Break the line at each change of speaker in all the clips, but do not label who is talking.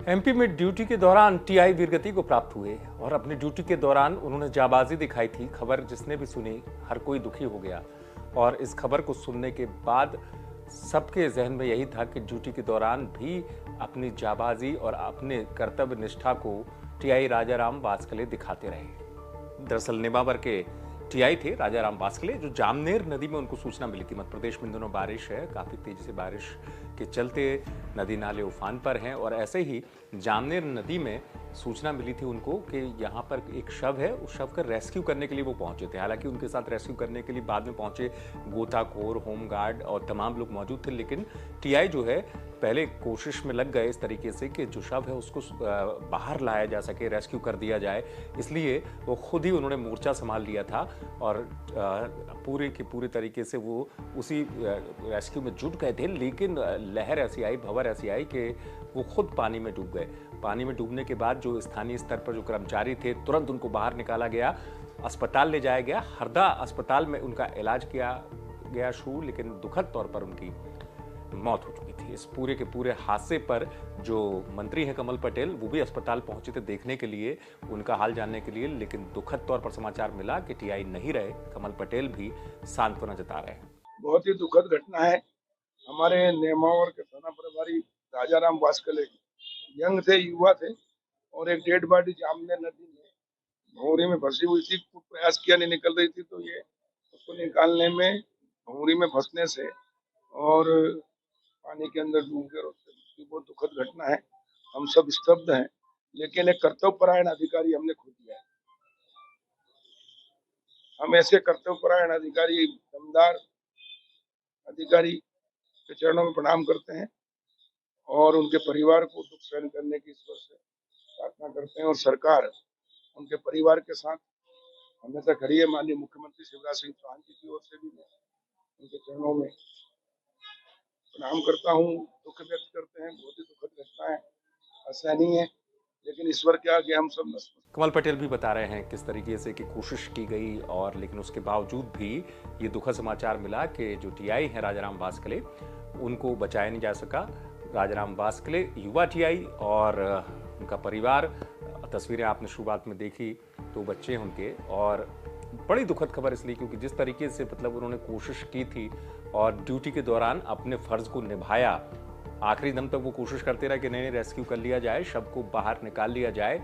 MP में duty के दौरान टीआई वीरगति को प्राप्त हुए और अपनी ड्यूटी के दौरान उन्होंने जाबाजी दिखाई थी। खबर जिसने भी सुनी हर कोई दुखी हो गया और इस खबर को सुनने के बाद सबके जहन में यही था कि ड्यूटी के दौरान भी अपनी जाबाजी और अपने कर्तव्य निष्ठा को टीआई राजाराम बासकले दिखाते रहे। दरअसल नेमावर के टीआई थे राजाराम बासकले, जो जामनेर नदी में उनको सूचना मिली थी। मध्य प्रदेश में इन दिनों बारिश है, काफ़ी तेजी से बारिश के चलते नदी नाले उफान पर हैं और ऐसे ही जामनेर नदी में सूचना मिली थी उनको कि यहाँ पर एक शव है। उस शव का रेस्क्यू करने के लिए वो पहुंचे थे। हालांकि उनके साथ रेस्क्यू करने के लिए बाद में पहुंचे गोताखोर, होमगार्ड और तमाम लोग मौजूद थे, लेकिन टीआई जो है पहले कोशिश में लग गए इस तरीके से कि जो शव है उसको बाहर लाया जा सके, रेस्क्यू कर दिया जाए। इसलिए वो खुद ही उन्होंने मोर्चा संभाल लिया था और पूरे के पूरे तरीके से वो उसी रेस्क्यू में जुट गए थे। लेकिन लहर ऐसी आई, भंवर ऐसी आई कि वो खुद पानी में डूब गए। पानी में डूबने के बाद जो स्थानीय स्तर पर जो कर्मचारी थे, तुरंत उनको बाहर निकाला गया, अस्पताल ले जाया गया। हरदा अस्पताल में उनका इलाज किया गया शुरू, लेकिन दुखद तौर पर उनकी मौत हो चुकी थी। इस पूरे के पूरे हादसे पर जो मंत्री हैं कमल पटेल, वो भी अस्पताल पहुंचे थे देखने के लिए, उनका हाल जानने के लिए, लेकिन दुखद तौर पर समाचार मिला कि टीआई नहीं रहे। कमल पटेल भी सांत्वना जता रहे हैं।
बहुत ही दुखद घटना है। हमारे नेमावर के थाना प्रभारी राजाराम बासकले यंग थे, युवा थे और एक डेड बॉडी जामनेर नदी में भंवरी में फंसी हुई थी। खूब प्रयास किया, नहीं निकल रही थी, तो ये उसको निकालने में भंवरी में फंसने से और पानी के अंदर डूब गए। उससे बहुत दुखद घटना है। हम सब स्तब्ध हैं, लेकिन एक कर्तव्यपरायण अधिकारी हमने खो दिया है। हम ऐसे कर्तव्यपरायण अधिकारी, दमदार अधिकारी के चरणों में प्रणाम करते हैं और उनके परिवार को दुख सहन करने की ईश्वर से प्रार्थना करते हैं। और सरकार उनके परिवार के साथ हमेशा खड़ी है। माननीय मुख्यमंत्री शिवराज सिंह चौहान जी की ओर से भी मैं उनके चरणों में प्रणाम करता हूँ, दुख व्यक्त करते हैं। बहुत ही दुखद घटना है, असहनीय है, लेकिन ईश्वर के आगे हम सब नतमस्तक।
कमल पटेल भी बता रहे हैं किस तरीके से कि कोशिश की गई और लेकिन उसके बावजूद भी ये दुखद समाचार मिला कि जो टीआई हैं राजाराम बासकले, उनको बचाया नहीं जा सका। राजाराम बासकले युवा टीआई और उनका परिवार, तस्वीरें आपने शुरुआत में देखी, तो बच्चे हैं उनके। और बड़ी दुखद खबर इसलिए क्योंकि जिस तरीके से मतलब उन्होंने कोशिश की थी और ड्यूटी के दौरान अपने फर्ज को निभाया, आखिरी दम तक वो कोशिश करते रहे कि नहीं रेस्क्यू कर लिया जाए, शव को बाहर निकाल लिया जाए।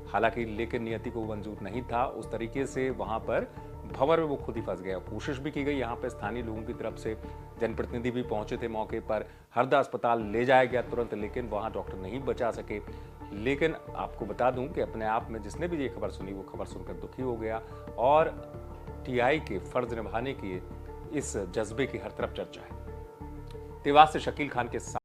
हालांकि लेकिन नियति को मंजूर नहीं था। उस तरीके से वहां पर भंवर में वो खुद ही फंस गया। कोशिश भी की गई यहाँ पे स्थानीय लोगों की तरफ से, जनप्रतिनिधि भी पहुंचे थे मौके पर, हरदा अस्पताल ले जाया गया तुरंत, लेकिन वहां डॉक्टर नहीं बचा सके। लेकिन आपको बता दूं कि अपने आप में जिसने भी ये खबर सुनी वो खबर सुनकर दुखी हो गया और टीआई के फर्ज निभाने की इस जज्बे की हर तरफ चर्चा है। देवास से शकील खान के साथ।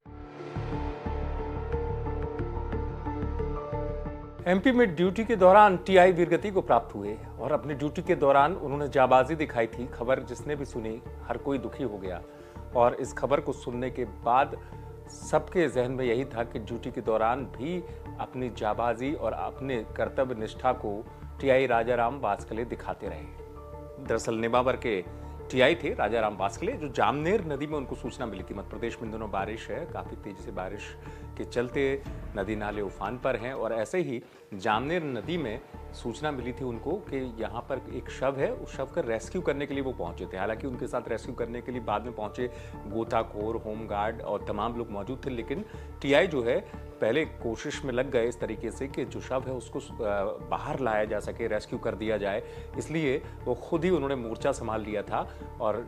एमपी में ड्यूटी के दौरान टीआई वीरगति को प्राप्त हुए और अपनी ड्यूटी के दौरान उन्होंने जाबाजी दिखाई थी। खबर जिसने भी सुनी हर कोई दुखी हो गया और इस खबर को सुनने के बाद सबके जहन में यही था कि ड्यूटी के दौरान भी अपनी जाबाजी और अपने कर्तव्य निष्ठा को टीआई राजाराम बासकले दिखाते रहे। दरअसल नेमावर के टीआई थे राजाराम बासकले, जो जामनेर नदी में उनको सूचना मिली थी। मध्य प्रदेश में इन दिनों बारिश है, काफ़ी तेजी से बारिश के चलते नदी नाले उफान पर हैं और ऐसे ही जामनेर नदी में सूचना मिली थी उनको कि यहाँ पर एक शव है। उस शव का रेस्क्यू करने के लिए वो पहुंचे थे। हालांकि उनके साथ रेस्क्यू करने के लिए बाद में पहुंचे गोताखोर, होमगार्ड और तमाम लोग मौजूद थे, लेकिन टीआई जो है पहले कोशिश में लग गए इस तरीके से कि जो शव है उसको बाहर लाया जा सके, रेस्क्यू कर दिया जाए। इसलिए वो खुद ही उन्होंने मोर्चा संभाल लिया था और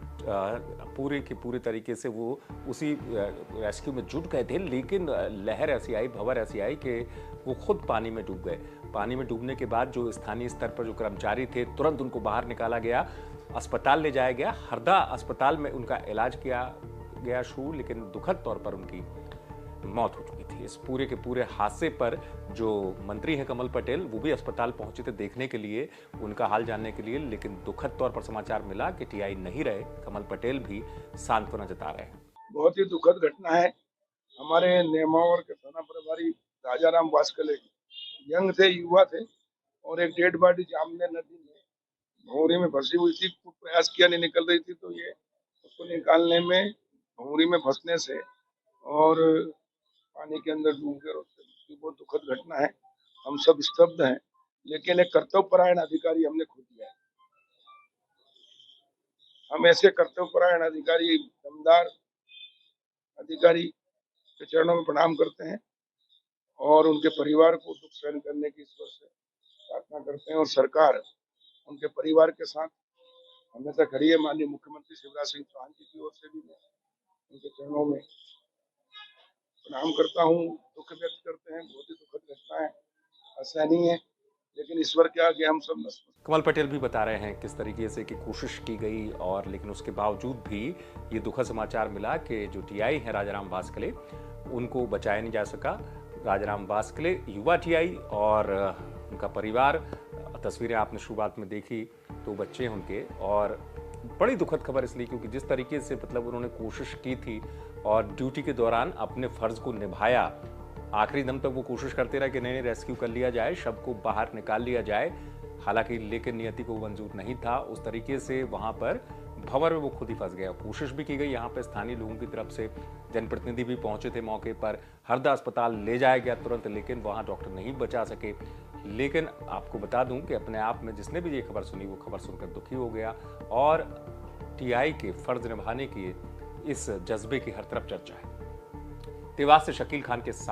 पूरे के पूरे तरीके से वो उसी रेस्क्यू में जुट गए थे। लेकिन लहर ऐसी आई, भंवर ऐसी आई कि वो खुद पानी में डूब गए। पानी में डूबने के बाद जो स्थानीय स्तर पर जो कर्मचारी थे, तुरंत उनको बाहर निकाला गया, अस्पताल ले जाया गया। हरदा अस्पताल में उनका इलाज किया गया शुरू, लेकिन दुखद तौर पर उनकी मौत हो चुकी थी। इस पूरे के पूरे हादसे पर जो मंत्री हैं कमल पटेल, वो भी अस्पताल पहुंचे थे देखने के लिए, उनका हाल जानने के लिए, लेकिन दुखद तौर पर समाचार मिला कि टीआई नहीं रहे। कमल पटेल भी सांत्वना जता रहे हैं।
बहुत ही दुखद घटना है। हमारे नेमावर के थाना प्रभारी राजाराम बासकले यंग थे, युवा थे और एक डेड बॉडी जामनेर नदी में भंवरी में फंसी हुई थी। खूब प्रयास किया, नहीं निकल रही थी, तो ये उसको निकालने में भंवरी में फंसने से और पानी के अंदर डूब गए। उससे की बहुत दुखद घटना है। हम सब स्तब्ध हैं, लेकिन एक कर्तव्यपरायण अधिकारी हमने खो दिया है। हम ऐसे कर्तव्यपरायण अधिकारी, दमदार अधिकारी के चरणों में प्रणाम करते हैं और उनके परिवार को दुख सहन करने की ईश्वर से प्रार्थना करते हैं। और सरकार उनके परिवार के साथ हमेशा खड़ी है। माननीय मुख्यमंत्री शिवराज सिंह चौहान जी की ओर से भी मैं उनके चरणों में प्रणाम करता हूँ, दुख व्यक्त करते हैं। बहुत ही दुखद घटना है, असहनीय है, लेकिन ईश्वर के आगे हम सब नतमस्तक।
कमल पटेल भी बता रहे हैं किस तरीके से कि कोशिश की गई और लेकिन उसके बावजूद भी ये दुखद समाचार मिला कि जो टीआई है राजाराम वासकले, उनको बचाया नहीं जा सका। राजाराम वासकले युवा टीआई और उनका परिवार, तस्वीरें आपने शुरुआत में देखी, तो बच्चे हैं उनके। और बड़ी दुखद खबर इसलिए क्योंकि जिस तरीके से मतलब उन्होंने कोशिश की थी और ड्यूटी के दौरान अपने फर्ज को निभाया, आखिरी दम तक वो कोशिश करते रहे कि नहीं रेस्क्यू कर लिया जाए, शव को बाहर निकाल लिया जाए। हालांकि लेकिन नियति को मंजूर नहीं था। उस तरीके से वहां पर भंवर में वो खुद ही फंस गया। कोशिश भी की गई, यहाँ पे स्थानीय लोगों की तरफ से जनप्रतिनिधि भी पहुंचे थे मौके पर, हरदा अस्पताल ले जाया गया तुरंत, लेकिन वहां डॉक्टर नहीं बचा सके। लेकिन आपको बता दूं कि अपने आप में जिसने भी ये खबर सुनी वो खबर सुनकर दुखी हो गया और टीआई के फर्ज निभाने की इस जज्बे की हर तरफ चर्चा है। देवास से शकील खान के साथ